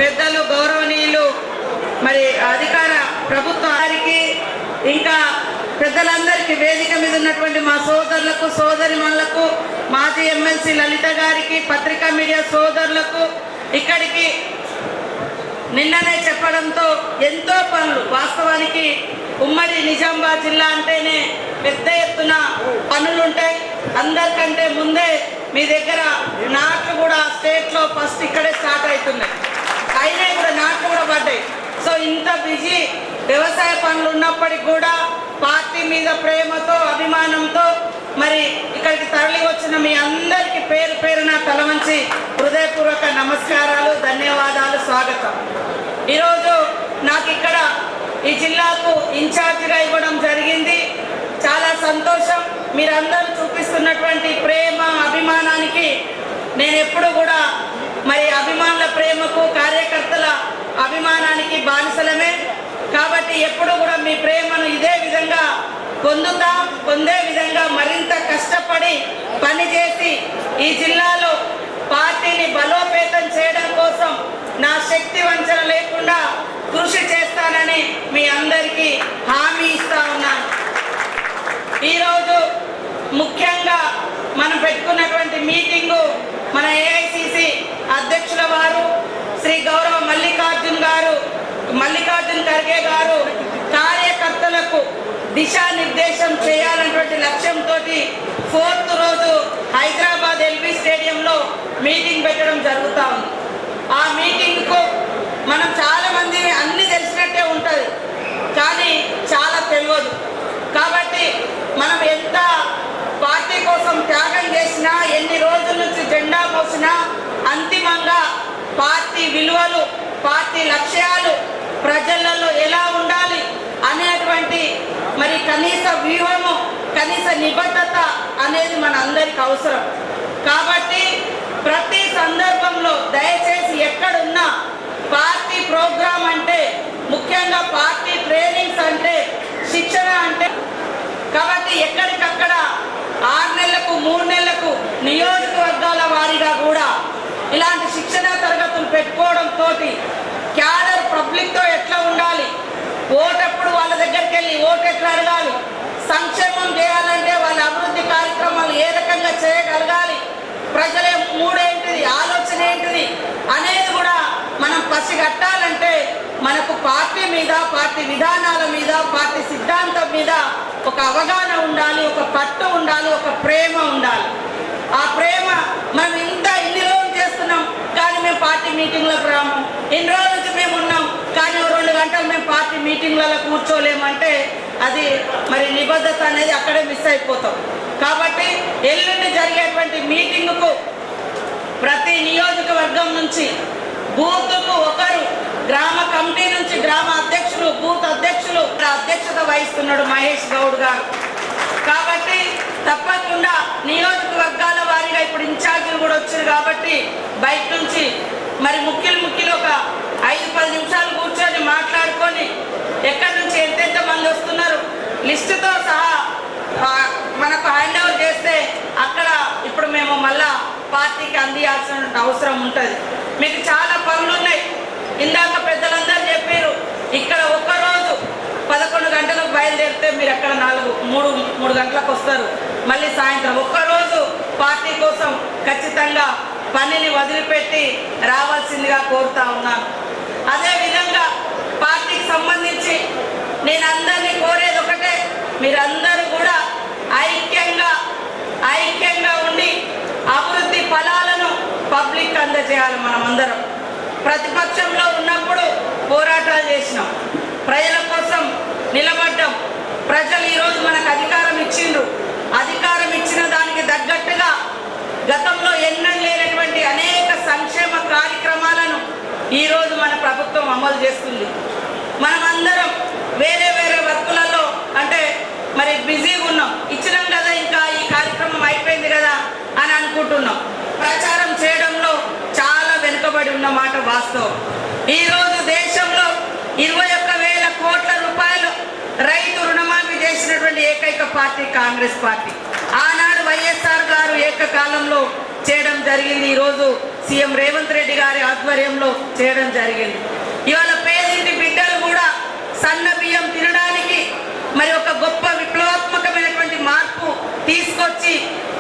పెద్దలు గౌరవనీయులు మరి అధికార ప్రభుత్వానికి ఇంకా పెద్దలందరికీ వేదిక మీద ఉన్నటువంటి మా సోదరులకు సోదరిమణులకు మాజీ ఎమ్మెల్సీ లలిత గారికి పత్రికా మీడియా సోదరులకు ఇక్కడికి నిన్ననే చెప్పడంతో ఎంతో పనులు వాస్తవానికి ఉమ్మడి నిజామాబాద్ జిల్లా అంటేనే పెద్ద ఎత్తున పనులుంటాయి. అందరికంటే ముందే మీ దగ్గర నాట్లు కూడా స్టేట్లో ఫస్ట్ ఇక్కడే స్టార్ట్ అవుతున్నాయి. అయినా కూడా నాట్లు కూడా పడ్డాయి. సో ఇంత బిజీ వ్యవసాయ పనులు ఉన్నప్పటికీ కూడా పార్టీ మీద ప్రేమతో అభిమానంతో మరి ఇక్కడికి తరలి వచ్చిన మీ అందరికీ పేరు పేరున తలవంచి హృదయపూర్వక నమస్కారాలు, ధన్యవాదాలు, స్వాగతం. ఈరోజు నాకు ఇక్కడ ఈ జిల్లాకు ఇన్ఛార్జిగా ఇవ్వడం జరిగింది. చాలా సంతోషం. మీరందరూ చూపిస్తున్నటువంటి ప్రేమ అభిమానానికి నేను ఎప్పుడు కూడా మరి అభిమానుల ప్రేమకు కార్యకర్తల అభిమానానికి బానిసలమే. కాబట్టి ఎప్పుడు కూడా మీ ప్రేమను ఇదే విధంగా పొందే విధంగా మరింత కష్టపడి పనిచేసి ఈ జిల్లాలో పార్టీని బలోపేతం చేయడం కోసం నా శక్తి వంచన లేకుండా కృషి చేస్తానని మీ అందరికీ హామీ ఇస్తా ఉన్నాను. ఈరోజు ముఖ్యంగా మనం పెట్టుకున్నటువంటి మీటింగు మన ఏఐసిసి అధ్యక్షుల వారు శ్రీ గౌరవ మల్లికార్జున్ ఖర్గే గారు కార్యకర్తలకు దిశానిర్దేశం చేయాలన్నటువంటి లక్ష్యంతో 4th రోజు హైదరాబాద్ ఎల్బీ స్టేడియంలో మీటింగ్ పెట్టడం జరుగుతూ ఉంది. ఆ మీటింగ్కు మనం చాలా మంది అన్ని తెలిసినట్టే ఉంటుంది, కానీ చాలా తెలియదు. కాబట్టి మనం ఎంత పార్టీ కోసం త్యాగం చేసినా, ఎన్ని రోజుల నుంచి జెండా మోసినా అంతిమంగా పార్టీ విలువలు, పార్టీ లక్ష్యాలు ప్రజలలో ఎలా ఉండాలి అనేటువంటి మరి కనీస వ్యూహము, కనీస నిబద్ధత అనేది మన అందరికి అవసరం. కాబట్టి ప్రతి సందర్భంలో దయచేసి ఎక్కడున్నా పార్టీ ప్రోగ్రాం అంటే, ముఖ్యంగా పార్టీ ట్రైనింగ్స్ అంటే, శిక్షణ అంటే, కాబట్టి ఎక్కడికక్కడ 6 నెలలకు 3 నెలలకు నియోజకవర్గాల వారీగా కూడా ఇలాంటి శిక్షణ తరగతులు పెట్టుకోవడంతో క్యాడర్ పబ్లిక్తో ఎట్లా ఉండాలి, ఓటప్పుడు వాళ్ళ దగ్గరికి వెళ్ళి ఓటు ఎట్లా అడగాలి, సంక్షేమం చేయాలంటే వాళ్ళ అభివృద్ధి కార్యక్రమాలు ఏ రకంగా చేయగలగాలి, ప్రజల మూడేంటిది, ఆలోచన ఏంటిది అనేది కూడా మనం పసిగట్టాలంటే మనకు పార్టీ మీద, పార్టీ విధానాల మీద, పార్టీ సిద్ధాంతం మీద ఒక అవగాహన ఉండాలి, ఒక పట్టు ఉండాలి, ఒక ప్రేమ ఉండాలి. ఆ ప్రేమ మనం ఇన్ని రోజులు చేస్తున్నాం, కానీ మేము పార్టీ మీటింగ్లకు రాము. ఇన్ని రోజుల నుంచి మేము ఉన్నాం, కానీ 2 గంటలు మేము పార్టీ మీటింగ్లలో కూర్చోలేమంటే అది మరి నిబద్ధత అనేది అక్కడే మిస్ అయిపోతాం. కాబట్టి ఎల్లుండి జరిగేటువంటి మీటింగుకు ప్రతి నియోజకవర్గం నుంచి బూత్కు ఒకరు, గ్రామ కమిటీ నుంచి గ్రామ అధ్యక్షులు, బూత్ అధ్యక్షులు అధ్యక్షత వహిస్తున్నాడు మహేష్ గౌడ్ గారు. కాబట్టి తప్పకుండా నియోజకవర్గాల వారీగా ఇప్పుడు ఇన్ఛార్జీలు కూడా వచ్చారు. కాబట్టి బయట నుంచి మరి ముఖ్యులు ఒక 5-10 నిమిషాలు కూర్చొని మాట్లాడుకొని ఎక్కడి నుంచి ఎంతెంత మంది వస్తున్నారు లిస్టుతో సహా మనకు హ్యాండ్ ఓవర్ చేస్తే అక్కడ ఇప్పుడు మేము మళ్ళా పార్టీకి అందియాల్సిన అవసరం ఉంటుంది. మీకు చాలా పనులు ఉన్నాయి. ఇందాక పెద్దలందరూ చెప్పారు, ఇక్కడ ఒక్కరోజు 11 గంటలకు బయలుదేరితే మీరు అక్కడ 3 గంటలకు వస్తారు. మళ్ళీ సాయంత్రం ఒక్కరోజు పార్టీ కోసం ఖచ్చితంగా పనిని వదిలిపెట్టి రావాల్సిందిగా కోరుతా ఉన్నాను. అదేవిధంగా పార్టీకి సంబంధించి నేను అందరినీ కోరేది ఒకటే, మీరందరూ కూడా ఐక్యంగా ఉండి అభివృద్ధి ఫలాలను పబ్లిక్ అందజేయాలి. మనమందరం ప్రతిపక్షంలో ఉన్నప్పుడు పోరాటాలు చేసినాం, ప్రజల కోసం నిలబడ్డాం. ప్రజలు ఈరోజు మనకు అధికారం ఇచ్చిండ్రు. అధికారం ఇచ్చిన దానికి తగ్గట్టుగా గతంలో ఎన్నడూ లేనటువంటి అనేక సంక్షేమ కార్యక్రమాలను ఈరోజు మన ప్రభుత్వం అమలు చేస్తుంది. మనమందరం వేరే వర్కులలో అంటే మరి బిజీగా ఉన్నాం. ఇచ్చినాం కదా, ఇంకా ఈ కార్యక్రమం అయిపోయింది కదా అని అనుకుంటున్నాం. ప్రచారం చేయడంలో చాలా వెనుకబడి ఉన్న మాట వాస్తవం. ఈరోజు దేశంలో 21,000 కోట్ల రూపాయలు రైతు రుణమాఫీ చేసినటువంటి ఏకైక పార్టీ కాంగ్రెస్ పార్టీ. ఆనాడు వైఎస్ఆర్ గారు ఏకకాలంలో చేయడం జరిగింది. ఈరోజు సీఎం రేవంత్ రెడ్డి గారి ఆధ్వర్యంలో చేయడం జరిగింది. ఇవాళ పేదింటి బిడ్డలు కూడా సన్న బియ్యం తినడానికి మరి ఒక గొప్ప విప్లవాత్మకమైనటువంటి మార్పు తీసుకొచ్చి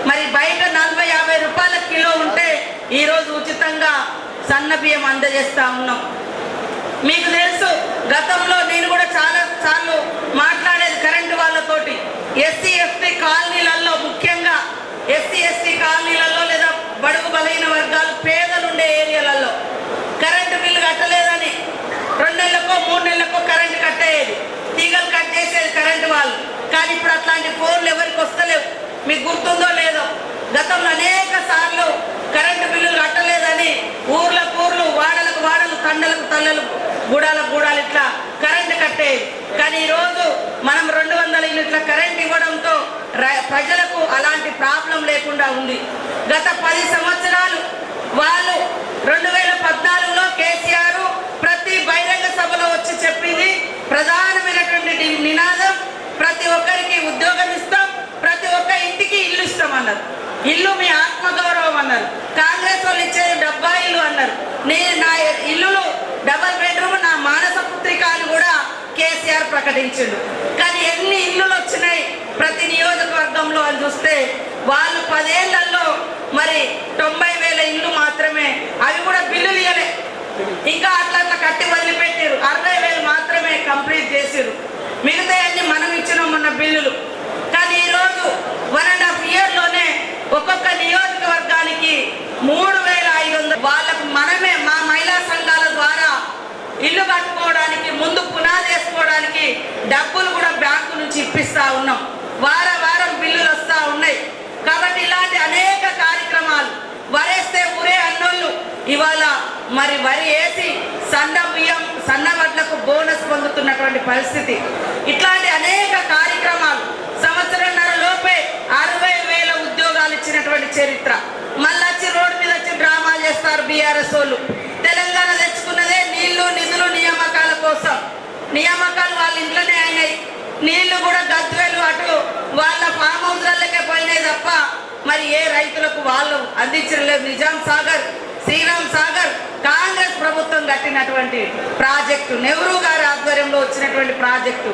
మరి బయట 40-50 రూపాయల కిలో ఉంటే ఈరోజు ఉచితంగా సన్న బియ్యం అందజేస్తా ఉన్నాం. మీకు తెలుసు, గతంలో నేను కూడా చాలా సార్లు మాట్లాడేది కరెంటు వాళ్ళతోటి. ఎస్సీ ఎస్టీ కాలనీలలో, ముఖ్యంగా ఎస్సీ ఎస్టీ కాలనీలలో లేదా బడుగు బలహీన వర్గాలు పేదలు ఉండే ఏరియాలలో కరెంటు బిల్లు కట్టలేదని 2 నెలలకో 3 నెలలకో కరెంటు కట్టేది, తీగలు కట్ చేసేది కరెంటు వాళ్ళు. కానీ ఇప్పుడు అట్లాంటి ఫోన్లు ఎవరికి వస్తలేవు. మీకు గుర్తుందో లేదో, గతంలో అనేక సార్లు కరెంటు బిల్లులు కట్టలేదని ఊర్లకు ఊర్లు, వాడలకు వాడలు, తండలకు తల్లలు, గూడాలకు గూడాలు ఇట్లా కరెంటు కట్టేది. కానీ ఈరోజు మనం 200 యూనిట్ల కరెంట్ ఇవ్వడంతో ప్రజలకు అలాంటి ప్రాబ్లం లేకుండా ఉంది. గత 10 సంవత్సరాలు వాళ్ళు 2014లో కేసీఆర్ ప్రతి బహిరంగ సభలో వచ్చి చెప్పింది ప్రధానమైనటువంటి నినాదం, ప్రతి ఒక్కరికి ఉద్యోగం ఇస్తాం, ప్రతి ఒక్క ఇంటికి ఇల్లు ఇస్తాం అన్నారు. ఇల్లు మీ ఆత్మగౌరవం అన్నారు. కాంగ్రెస్ వాళ్ళు ఇచ్చేది 70 ఇల్లు అన్నారు. నా ఇల్లులు డబల్ బెడ్రూమ్, నా మానస పుత్రిక అని కూడా కేసీఆర్ ప్రకటించాడు. కానీ ఎన్ని ఇల్లులు వచ్చినాయి ప్రతి నియోజకవర్గంలో అని చూస్తే వాళ్ళు 10 ఏళ్లలో మరి 90,000 ఇల్లు మాత్రమే, అవి కూడా బిల్లులు ఇవ్వలే, ఇంకా అట్లా కట్టి వదిలిపెట్టారు. 60,000 మాత్రమే కంప్లీట్ చేసారు. మిగతా అన్ని మనం ఇచ్చినాం మన బిల్లులు. కానీ ఈరోజు 1.5 ఇయర్లోనే ఒక్కొక్క నియోజకవర్గానికి 3,500 వాళ్ళకు మనమే మా మహిళా సంఘాల ద్వారా ఇల్లు కట్టుకోవడానికి, ముందు పునాది వేసుకోవడానికి డబ్బులు కూడా బ్యాంకు నుంచి ఇప్పిస్తా ఉన్నాం. వారం బిల్లులు వస్తూ ఉన్నాయి. కాబట్టి ఇలాంటి అనేక కార్యక్రమాలు, వరేస్తే ఊరే అన్నోళ్ళు ఇవాళ మరి వరి వేసి సన్న బియ్యం, సన్న వడ్లకు బోనస్ పొందుతున్నటువంటి పరిస్థితి. ఇట్లాంటి అనేక కార్యక్రమాలు, సంవత్సరంన్నర లోపే 60,000 ఉద్యోగాలు ఇచ్చినటువంటి చరిత్ర. మళ్ళీ వచ్చి రోడ్డు మీద వచ్చి డ్రామాలు చేస్తారు బీఆర్ఎస్ వాళ్ళు. తెలంగాణ తెచ్చుకున్నదే నీళ్లు, నిధులు, నియామకాల కోసం. నియామకాలు వాళ్ళ ఇంట్లోనే అయినాయి. నీళ్లు కూడా గద్వేలు అటు వాళ్ళ ఫామ్ హౌస్లకే పోయినాయి తప్ప మరి ఏ రైతులకు వాళ్ళు అందించలేదు. నిజాం సాగర్, శ్రీరామ్ సాగర్ కాంగ్రెస్ ప్రభుత్వం కట్టినటువంటి ప్రాజెక్టు, నెహ్రూ గారి ఆధ్వర్యంలో వచ్చినటువంటి ప్రాజెక్టు.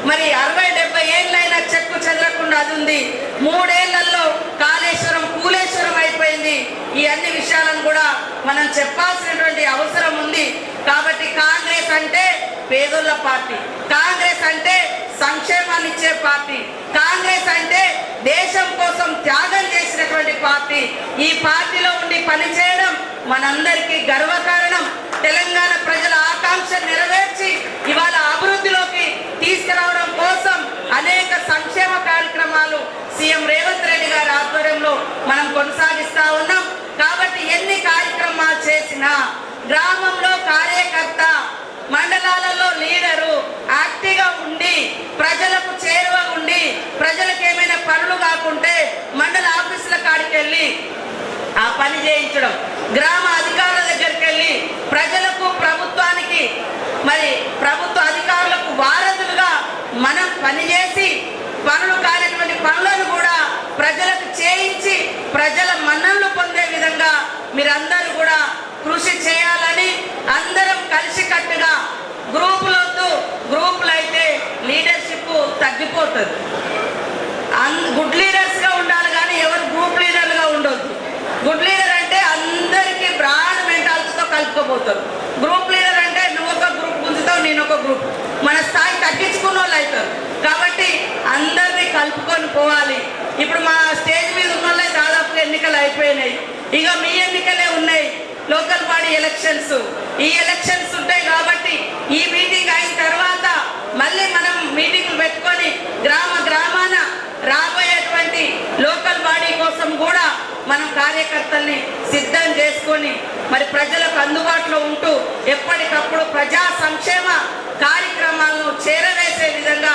మరి 60-70 ఏళ్ళైనా చెక్కు చెదరకుండా అది ఉంది. 3 ఏళ్లలో కాళేశ్వరం కూలేశ్వరం అయిపోయింది. ఈ అన్ని విషయాలను కూడా మనం చెప్పాల్సినటువంటి అవసరం ఉంది. కాబట్టి కాంగ్రెస్ అంటే పేదోళ్ళ పార్టీ, కాంగ్రెస్ అంటే సంక్షేమాన్ని ఇచ్చే పార్టీ, కాంగ్రెస్ అంటే దేశం కోసం త్యాగం చేసినటువంటి పార్టీ. ఈ పార్టీలో ఉండి పనిచేయడం మనందరికీ గర్వకారణం. తెలంగాణ ప్రజల ఆకాంక్ష నెరవేర్చి ఇవాళ అభివృద్ధిలోకి తీసుకురావడం కోసం అనేక సంక్షేమ కార్యక్రమాలు సీఎం రేవంత్ రెడ్డి గారి ఆధ్వర్యంలో మనం కొనసాగిస్తా ఉన్నాం. కాబట్టి ఎన్ని కార్యక్రమాలు చేసినా గ్రామంలో కార్యకర్త, మండలాలలో లీడరు యాక్టివ్గా ఉండి ప్రజలకు చేరువ ఉండి ప్రజలకు ఏమైనా పనులు కాకుంటే మండల ఆఫీసుల కాడికి వెళ్ళి ఆ పని చేయించడం, గ్రామ అధికారుల దగ్గరికి వెళ్ళి ప్రజలకు, ప్రభుత్వానికి మరి ప్రభుత్వ అధికారులకు వారధులుగా మనం పనిచేసి పనులు కానిటువంటి పనులను కూడా ప్రజలకు చేయించి ప్రజల మన్ననలు పొందే విధంగా మీరందరూ కూడా కృషి చేయాలని, అందరం కలిసికట్టుగా గ్రూపులు అయితే లీడర్షిప్ తగ్గిపోతుంది. గుడ్ లీడర్స్గా ఉండాలి కానీ ఎవరు గ్రూప్ లీడర్లుగా ఉండొద్దు. గుడ్ లీడర్ అంటే అందరికీ బ్రాడ్ మెంటాలిటీతో కలుపుకోబోతారు. గ్రూప్ లీడర్ అంటే నువ్వు ఒక గ్రూప్ గుంజుతావు, నేను ఒక గ్రూప్, మన స్థాయి తగ్గించుకున్న వాళ్ళు అవుతారు. కాబట్టి అందరినీ కలుపుకొని పోవాలి. ఇప్పుడు మా స్టేజ్ మీద ఉన్న వాళ్ళే దాదాపుగా ఎన్నికలు అయిపోయినాయి. ఇక మీ ఎన్నికలే ఉన్నాయి, లోకల్ బాడీ ఎలక్షన్స్. ఈ ఎలక్షన్స్ ఉంటాయి కాబట్టి ఈ మీటింగ్ అయిన తర్వాత మళ్ళీ మనం మీటింగ్లు పెట్టుకొని గ్రామాన రాబోయేటువంటి లోకల్ బాడీ కోసం కూడా మనం కార్యకర్తల్ని సిద్ధం చేసుకొని మరి ప్రజలకు అందుబాటులో ఉంటూ ఎప్పటికప్పుడు ప్రజా సంక్షేమ కార్యక్రమాలను చేరవేసే విధంగా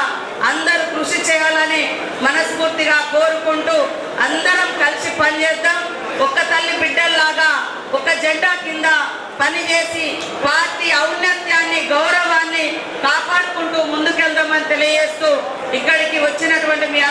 అందరూ కృషి చేయాలని మనస్ఫూర్తిగా కోరుకుంటూ అందరం కలిసి పనిచేద్దాం. ఒక్క తల్లి బిడ్డల్లాగా ఒక జెండా కింద పనిచేసి పార్టీ ఔన్నత్యాన్ని, గౌరవాన్ని కాపాడుకుంటూ ముందుకెళ్దామని తెలియజేస్తూ ఇక్కడికి వచ్చినటువంటి మీ